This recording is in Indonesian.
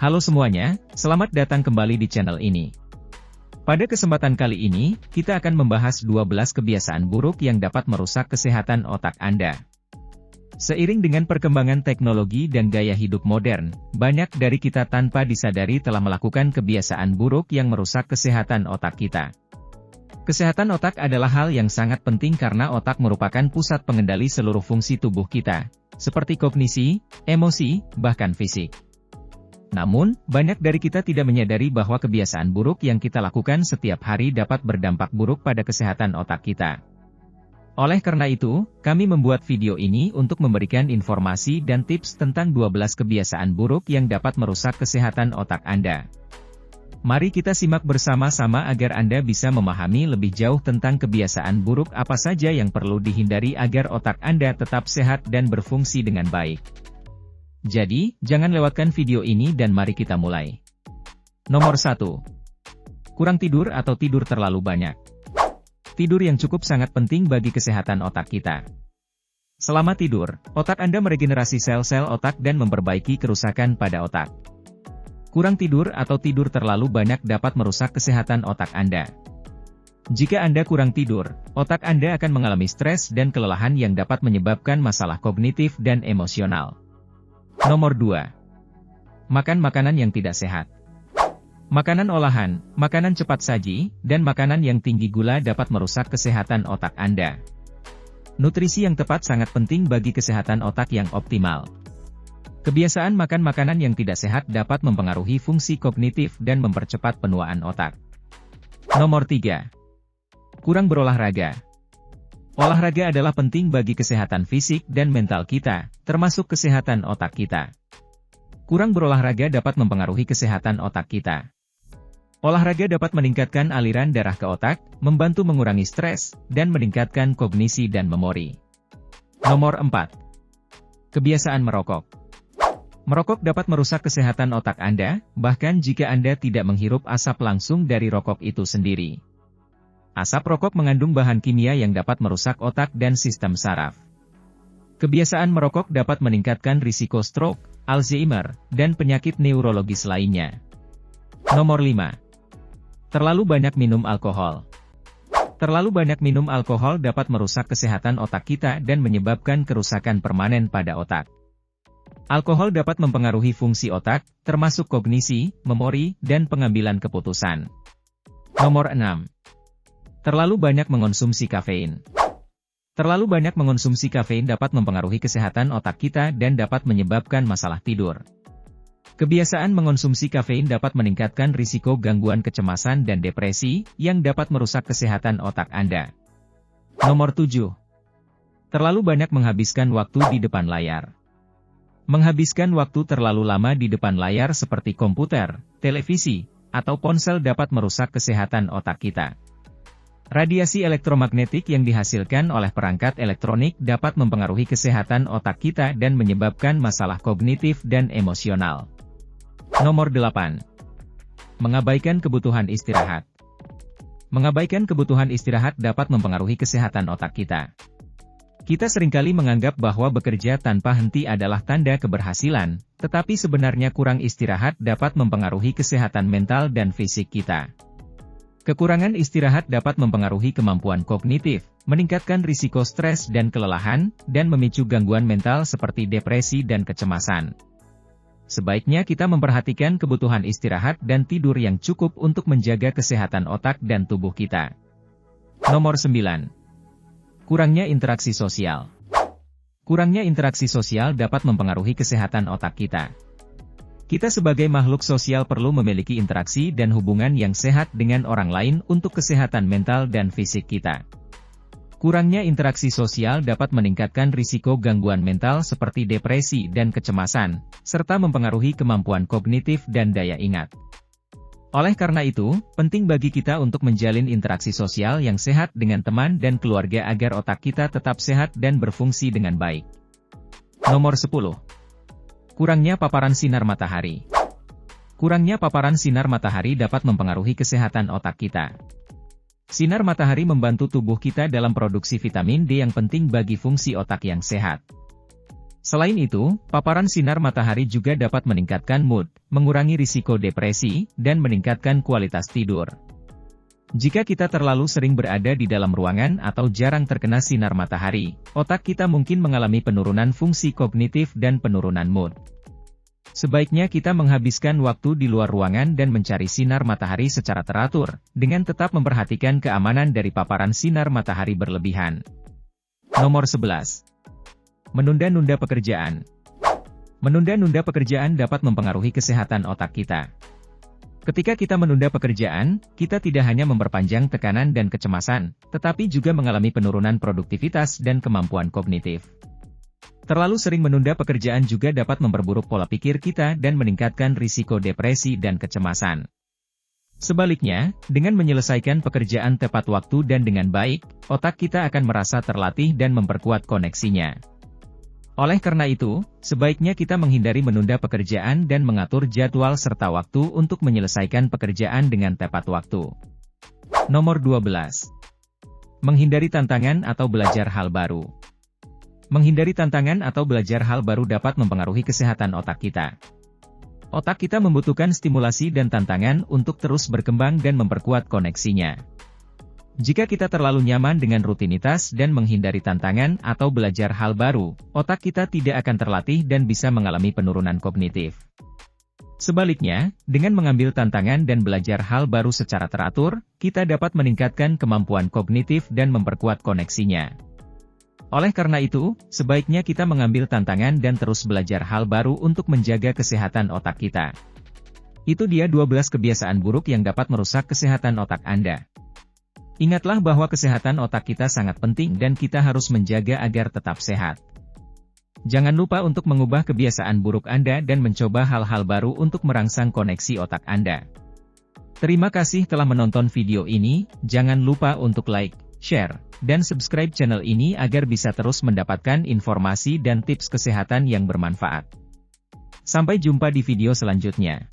Halo semuanya, selamat datang kembali di channel ini. Pada kesempatan kali ini, kita akan membahas 12 kebiasaan buruk yang dapat merusak kesehatan otak Anda. Seiring dengan perkembangan teknologi dan gaya hidup modern, banyak dari kita tanpa disadari telah melakukan kebiasaan buruk yang merusak kesehatan otak kita. Kesehatan otak adalah hal yang sangat penting karena otak merupakan pusat pengendali seluruh fungsi tubuh kita, seperti kognisi, emosi, bahkan fisik. Namun, banyak dari kita tidak menyadari bahwa kebiasaan buruk yang kita lakukan setiap hari dapat berdampak buruk pada kesehatan otak kita. Oleh karena itu, kami membuat video ini untuk memberikan informasi dan tips tentang 12 kebiasaan buruk yang dapat merusak kesehatan otak Anda. Mari kita simak bersama-sama agar Anda bisa memahami lebih jauh tentang kebiasaan buruk apa saja yang perlu dihindari agar otak Anda tetap sehat dan berfungsi dengan baik. Jadi, jangan lewatkan video ini dan mari kita mulai. Nomor 1. Kurang tidur atau tidur terlalu banyak. Tidur yang cukup sangat penting bagi kesehatan otak kita. Selama tidur, otak Anda meregenerasi sel-sel otak dan memperbaiki kerusakan pada otak. Kurang tidur atau tidur terlalu banyak dapat merusak kesehatan otak Anda. Jika Anda kurang tidur, otak Anda akan mengalami stres dan kelelahan yang dapat menyebabkan masalah kognitif dan emosional. Nomor 2. Makan makanan yang tidak sehat. Makanan olahan, makanan cepat saji, dan makanan yang tinggi gula dapat merusak kesehatan otak Anda. Nutrisi yang tepat sangat penting bagi kesehatan otak yang optimal. Kebiasaan makan makanan yang tidak sehat dapat mempengaruhi fungsi kognitif dan mempercepat penuaan otak. Nomor 3. Kurang berolahraga. Olahraga adalah penting bagi kesehatan fisik dan mental kita, termasuk kesehatan otak kita. Kurang berolahraga dapat mempengaruhi kesehatan otak kita. Olahraga dapat meningkatkan aliran darah ke otak, membantu mengurangi stres, dan meningkatkan kognisi dan memori. Nomor 4. Kebiasaan merokok. Merokok dapat merusak kesehatan otak Anda, bahkan jika Anda tidak menghirup asap langsung dari rokok itu sendiri. Asap rokok mengandung bahan kimia yang dapat merusak otak dan sistem saraf. Kebiasaan merokok dapat meningkatkan risiko stroke, Alzheimer, dan penyakit neurologis lainnya. Nomor 5. Terlalu banyak minum alkohol. Terlalu banyak minum alkohol dapat merusak kesehatan otak kita dan menyebabkan kerusakan permanen pada otak. Alkohol dapat mempengaruhi fungsi otak, termasuk kognisi, memori, dan pengambilan keputusan. Nomor 6. Terlalu banyak mengonsumsi kafein. Terlalu banyak mengonsumsi kafein dapat mempengaruhi kesehatan otak kita dan dapat menyebabkan masalah tidur. Kebiasaan mengonsumsi kafein dapat meningkatkan risiko gangguan kecemasan dan depresi, yang dapat merusak kesehatan otak Anda. Nomor 7. Terlalu banyak menghabiskan waktu di depan layar. Menghabiskan waktu terlalu lama di depan layar seperti komputer, televisi, atau ponsel dapat merusak kesehatan otak kita. Radiasi elektromagnetik yang dihasilkan oleh perangkat elektronik dapat mempengaruhi kesehatan otak kita dan menyebabkan masalah kognitif dan emosional. Nomor 8. Mengabaikan kebutuhan istirahat. Mengabaikan kebutuhan istirahat dapat mempengaruhi kesehatan otak kita. Kita seringkali menganggap bahwa bekerja tanpa henti adalah tanda keberhasilan, tetapi sebenarnya kurang istirahat dapat mempengaruhi kesehatan mental dan fisik kita. Kekurangan istirahat dapat mempengaruhi kemampuan kognitif, meningkatkan risiko stres dan kelelahan, dan memicu gangguan mental seperti depresi dan kecemasan. Sebaiknya kita memperhatikan kebutuhan istirahat dan tidur yang cukup untuk menjaga kesehatan otak dan tubuh kita. Nomor 9. Kurangnya interaksi sosial. Kurangnya interaksi sosial dapat mempengaruhi kesehatan otak kita. Kita sebagai makhluk sosial perlu memiliki interaksi dan hubungan yang sehat dengan orang lain untuk kesehatan mental dan fisik kita. Kurangnya interaksi sosial dapat meningkatkan risiko gangguan mental seperti depresi dan kecemasan, serta mempengaruhi kemampuan kognitif dan daya ingat. Oleh karena itu, penting bagi kita untuk menjalin interaksi sosial yang sehat dengan teman dan keluarga agar otak kita tetap sehat dan berfungsi dengan baik. Nomor 10. Kurangnya paparan sinar matahari. Kurangnya paparan sinar matahari dapat mempengaruhi kesehatan otak kita. Sinar matahari membantu tubuh kita dalam produksi vitamin D yang penting bagi fungsi otak yang sehat. Selain itu, paparan sinar matahari juga dapat meningkatkan mood, mengurangi risiko depresi, dan meningkatkan kualitas tidur. Jika kita terlalu sering berada di dalam ruangan atau jarang terkena sinar matahari, otak kita mungkin mengalami penurunan fungsi kognitif dan penurunan mood. Sebaiknya kita menghabiskan waktu di luar ruangan dan mencari sinar matahari secara teratur, dengan tetap memperhatikan keamanan dari paparan sinar matahari berlebihan. Nomor 11. Menunda-nunda pekerjaan. Menunda-nunda pekerjaan dapat mempengaruhi kesehatan otak kita. Ketika kita menunda pekerjaan, kita tidak hanya memperpanjang tekanan dan kecemasan, tetapi juga mengalami penurunan produktivitas dan kemampuan kognitif. Terlalu sering menunda pekerjaan juga dapat memperburuk pola pikir kita dan meningkatkan risiko depresi dan kecemasan. Sebaliknya, dengan menyelesaikan pekerjaan tepat waktu dan dengan baik, otak kita akan merasa terlatih dan memperkuat koneksinya. Oleh karena itu, sebaiknya kita menghindari menunda pekerjaan dan mengatur jadwal serta waktu untuk menyelesaikan pekerjaan dengan tepat waktu. Nomor 12. Menghindari tantangan atau belajar hal baru. Menghindari tantangan atau belajar hal baru dapat mempengaruhi kesehatan otak kita. Otak kita membutuhkan stimulasi dan tantangan untuk terus berkembang dan memperkuat koneksinya. Jika kita terlalu nyaman dengan rutinitas dan menghindari tantangan atau belajar hal baru, otak kita tidak akan terlatih dan bisa mengalami penurunan kognitif. Sebaliknya, dengan mengambil tantangan dan belajar hal baru secara teratur, kita dapat meningkatkan kemampuan kognitif dan memperkuat koneksinya. Oleh karena itu, sebaiknya kita mengambil tantangan dan terus belajar hal baru untuk menjaga kesehatan otak kita. Itu dia 12 kebiasaan buruk yang dapat merusak kesehatan otak Anda. Ingatlah bahwa kesehatan otak kita sangat penting dan kita harus menjaga agar tetap sehat. Jangan lupa untuk mengubah kebiasaan buruk Anda dan mencoba hal-hal baru untuk merangsang koneksi otak Anda. Terima kasih telah menonton video ini, jangan lupa untuk like, share, dan subscribe channel ini agar bisa terus mendapatkan informasi dan tips kesehatan yang bermanfaat. Sampai jumpa di video selanjutnya.